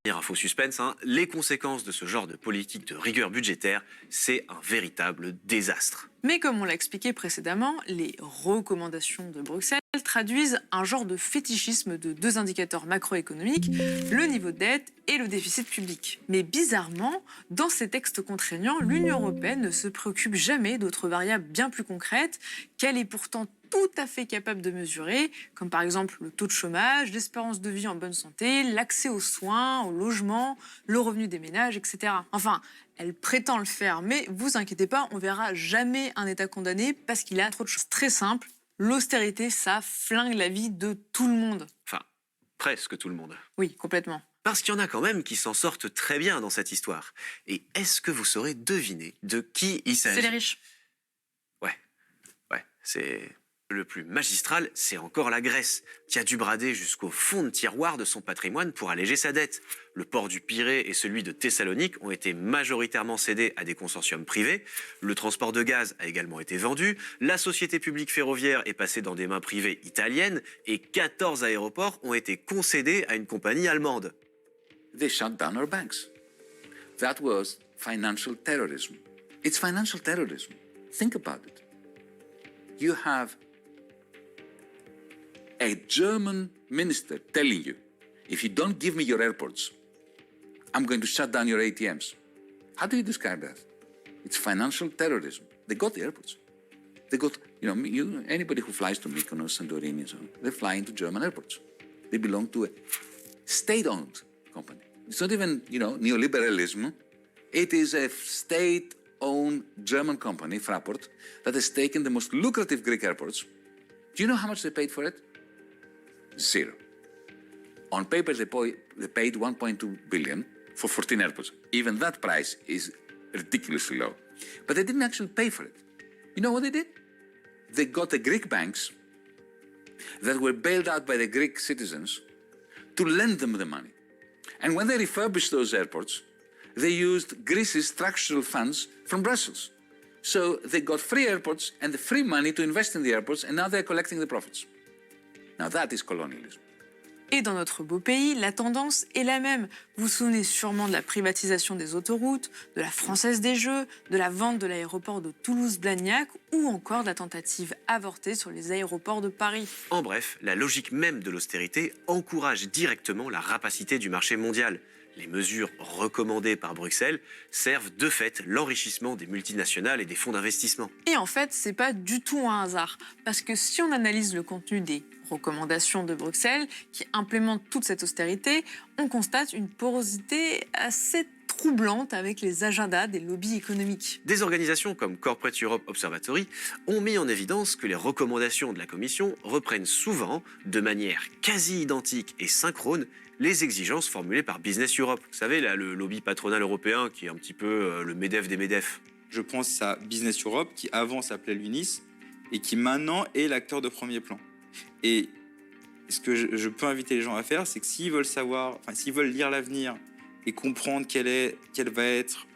Un faux suspense, hein, les conséquences de ce genre de politique de rigueur budgétaire, c'est un véritable désastre. Mais comme on l'a expliqué précédemment, les recommandations de Bruxelles traduisent un genre de fétichisme de deux indicateurs macroéconomiques, le niveau de dette et le déficit public. Mais bizarrement, dans ces textes contraignants, l'Union européenne ne se préoccupe jamais d'autres variables bien plus concrètes qu'elle est pourtant tout à fait capable de mesurer, comme par exemple le taux de chômage, l'espérance de vie en bonne santé, l'accès aux soins, au logement, le revenu des ménages, etc. Enfin, elle prétend le faire, mais vous inquiétez pas, on verra jamais un État condamné parce qu'il a trop de choses très simples. L'austérité, ça flingue la vie de tout le monde. Enfin, presque tout le monde. Oui, complètement. Parce qu'il y en a quand même qui s'en sortent très bien dans cette histoire. Et est-ce que vous saurez deviner de qui il s'agit? C'est les riches. Ouais, c'est... Le plus magistral, c'est encore la Grèce, qui a dû brader jusqu'au fond de tiroir de son patrimoine pour alléger sa dette. Le port du Pirée et celui de Thessalonique ont été majoritairement cédés à des consortiums privés. Le transport de gaz a également été vendu. La société publique ferroviaire est passée dans des mains privées italiennes et 14 aéroports ont été concédés à une compagnie allemande. They shut down our banks. That was financial terrorism. It's financial terrorism. Think about it. You have a German minister telling you, if you don't give me your airports, I'm going to shut down your ATMs. How do you describe that? It's financial terrorism. They got the airports. They got, anybody who flies to Mykonos, Santorini, and so on, they fly into German airports. They belong to a state-owned company. It's not even, neoliberalism. It is a state-owned German company, Fraport, that has taken the most lucrative Greek airports. Do you know how much they paid for it? Zero. On paper, they paid 1.2 billion for 14 airports. Even that price is ridiculously low. But they didn't actually pay for it. You know what they did? They got the Greek banks that were bailed out by the Greek citizens to lend them the money. And when they refurbished those airports, they used Greece's structural funds from Brussels. So they got free airports and the free money to invest in the airports, and now they're collecting the profits. Now that is colonialism. Et dans notre beau pays, la tendance est la même. Vous vous souvenez sûrement de la privatisation des autoroutes, de la Française des Jeux, de la vente de l'aéroport de Toulouse-Blagnac ou encore de la tentative avortée sur les aéroports de Paris. En bref, la logique même de l'austérité encourage directement la rapacité du marché mondial. Les mesures recommandées par Bruxelles servent de fait l'enrichissement des multinationales et des fonds d'investissement. Et en fait, c'est pas du tout un hasard, parce que si on analyse le contenu des recommandations de Bruxelles qui implémentent toute cette austérité, on constate une porosité assez troublante avec les agendas des lobbies économiques. Des organisations comme Corporate Europe Observatory ont mis en évidence que les recommandations de la Commission reprennent souvent, de manière quasi identique et synchrone, les exigences formulées par Business Europe. Vous savez, là, le lobby patronal européen qui est un petit peu le MEDEF des MEDEF. Je pense à Business Europe, qui avant s'appelait l'UNIS, et qui maintenant est l'acteur de premier plan. Et ce que je peux inviter les gens à faire, c'est que s'ils veulent savoir, s'ils veulent lire l'avenir et comprendre quel va être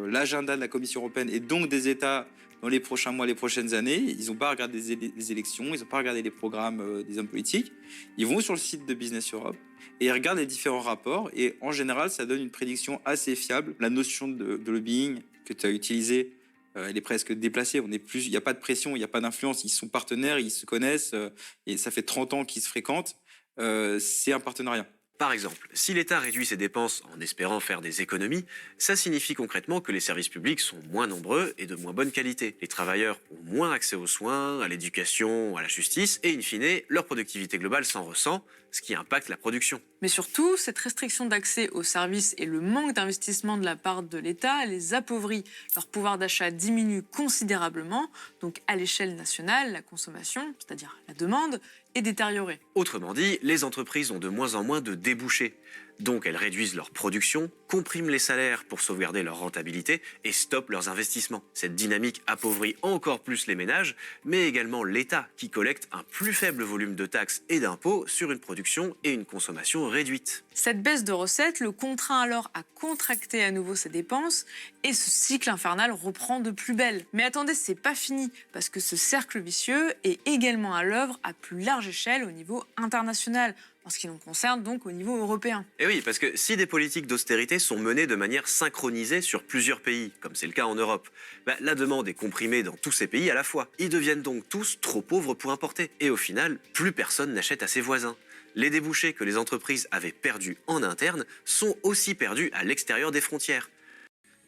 l'agenda de la Commission européenne et donc des États dans les prochains mois, les prochaines années, ils n'ont pas à regarder les élections, ils n'ont pas à regarder les programmes des hommes politiques. Ils vont sur le site de Business Europe et ils regardent les différents rapports. Et en général, ça donne une prédiction assez fiable. La notion de lobbying que tu as utilisée, elle est presque déplacée. Il n'y a pas de pression, il n'y a pas d'influence. Ils sont partenaires, ils se connaissent et ça fait 30 ans qu'ils se fréquentent. C'est un partenariat. Par exemple, si l'État réduit ses dépenses en espérant faire des économies, ça signifie concrètement que les services publics sont moins nombreux et de moins bonne qualité. Les travailleurs ont moins accès aux soins, à l'éducation, à la justice, et in fine, leur productivité globale s'en ressent, ce qui impacte la production. Mais surtout, cette restriction d'accès aux services et le manque d'investissement de la part de l'État les appauvrit. Leur pouvoir d'achat diminue considérablement, donc à l'échelle nationale, la consommation, c'est-à-dire la demande, est détériorée. Autrement dit, les entreprises ont de moins en moins de débouchés. Donc elles réduisent leur production, compriment les salaires pour sauvegarder leur rentabilité et stoppent leurs investissements. Cette dynamique appauvrit encore plus les ménages, mais également l'État qui collecte un plus faible volume de taxes et d'impôts sur une production et une consommation réduite. Cette baisse de recettes le contraint alors à contracter à nouveau ses dépenses et ce cycle infernal reprend de plus belle. Mais attendez, c'est pas fini parce que ce cercle vicieux est également à l'œuvre à plus large échelle au niveau international. en ce qui nous concerne donc au niveau européen. Et oui, parce que si des politiques d'austérité sont menées de manière synchronisée sur plusieurs pays, comme c'est le cas en Europe, la demande est comprimée dans tous ces pays à la fois. Ils deviennent donc tous trop pauvres pour importer. Et au final, plus personne n'achète à ses voisins. Les débouchés que les entreprises avaient perdus en interne sont aussi perdus à l'extérieur des frontières.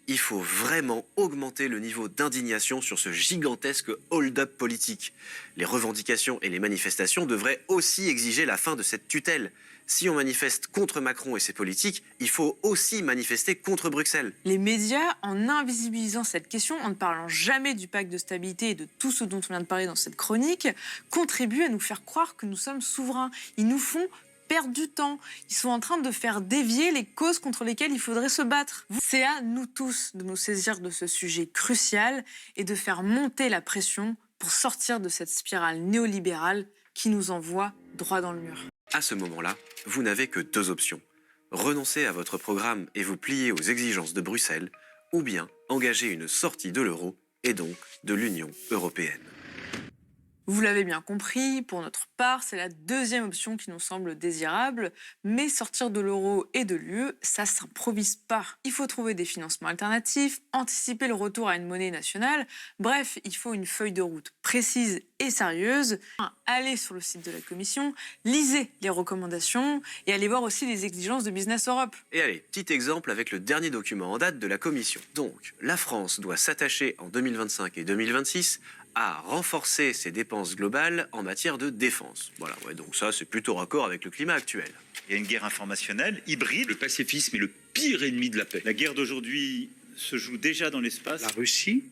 Il faut vraiment augmenter le niveau d'indignation sur ce gigantesque hold-up politique. Les revendications et les manifestations devraient aussi exiger la fin de cette tutelle. Si on manifeste contre Macron et ses politiques, il faut aussi manifester contre Bruxelles. Les médias, en invisibilisant cette question, en ne parlant jamais du pacte de stabilité et de tout ce dont on vient de parler dans cette chronique, contribuent à nous faire croire que nous sommes souverains. Ils nous font perdre du temps. Ils sont en train de faire dévier les causes contre lesquelles il faudrait se battre. C'est à nous tous de nous saisir de ce sujet crucial et de faire monter la pression pour sortir de cette spirale néolibérale qui nous envoie droit dans le mur. À ce moment-là, vous n'avez que deux options. Renoncer à votre programme et vous plier aux exigences de Bruxelles, ou bien engager une sortie de l'euro et donc de l'Union européenne. Vous l'avez bien compris, pour notre part, c'est la deuxième option qui nous semble désirable, mais sortir de l'euro et de l'UE, ça ne s'improvise pas. Il faut trouver des financements alternatifs, anticiper le retour à une monnaie nationale, bref, il faut une feuille de route précise et sérieuse. Allez sur le site de la Commission, lisez les recommandations et allez voir aussi les exigences de Business Europe. Et allez, petit exemple avec le dernier document en date de la Commission. Donc, la France doit s'attacher en 2025 et 2026 à renforcer ses dépenses globales en matière de défense. Voilà, ouais, donc ça, c'est plutôt raccord avec le climat actuel. Il y a une guerre informationnelle, hybride. Le pacifisme est le pire ennemi de la paix. La guerre d'aujourd'hui se joue déjà dans l'espace. La Russie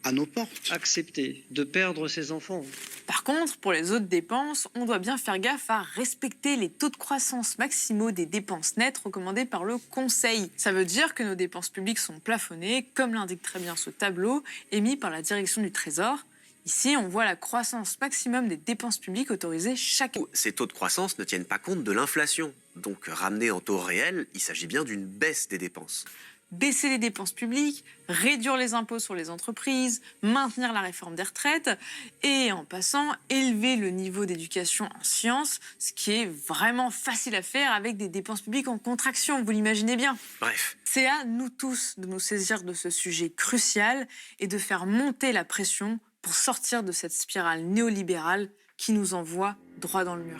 à nos portes. Accepter de perdre ses enfants. Par contre, pour les autres dépenses, on doit bien faire gaffe à respecter les taux de croissance maximaux des dépenses nettes recommandés par le Conseil. Ça veut dire que nos dépenses publiques sont plafonnées, comme l'indique très bien ce tableau émis par la direction du Trésor. Ici, on voit la croissance maximum des dépenses publiques autorisées chaque année. Ces taux de croissance ne tiennent pas compte de l'inflation. Donc, ramenés en taux réel, il s'agit bien d'une baisse des dépenses. Baisser les dépenses publiques, réduire les impôts sur les entreprises, maintenir la réforme des retraites et, en passant, élever le niveau d'éducation en sciences, ce qui est vraiment facile à faire avec des dépenses publiques en contraction, vous l'imaginez bien. Bref, C'est à nous tous de nous saisir de ce sujet crucial et de faire monter la pression pour sortir de cette spirale néolibérale qui nous envoie droit dans le mur.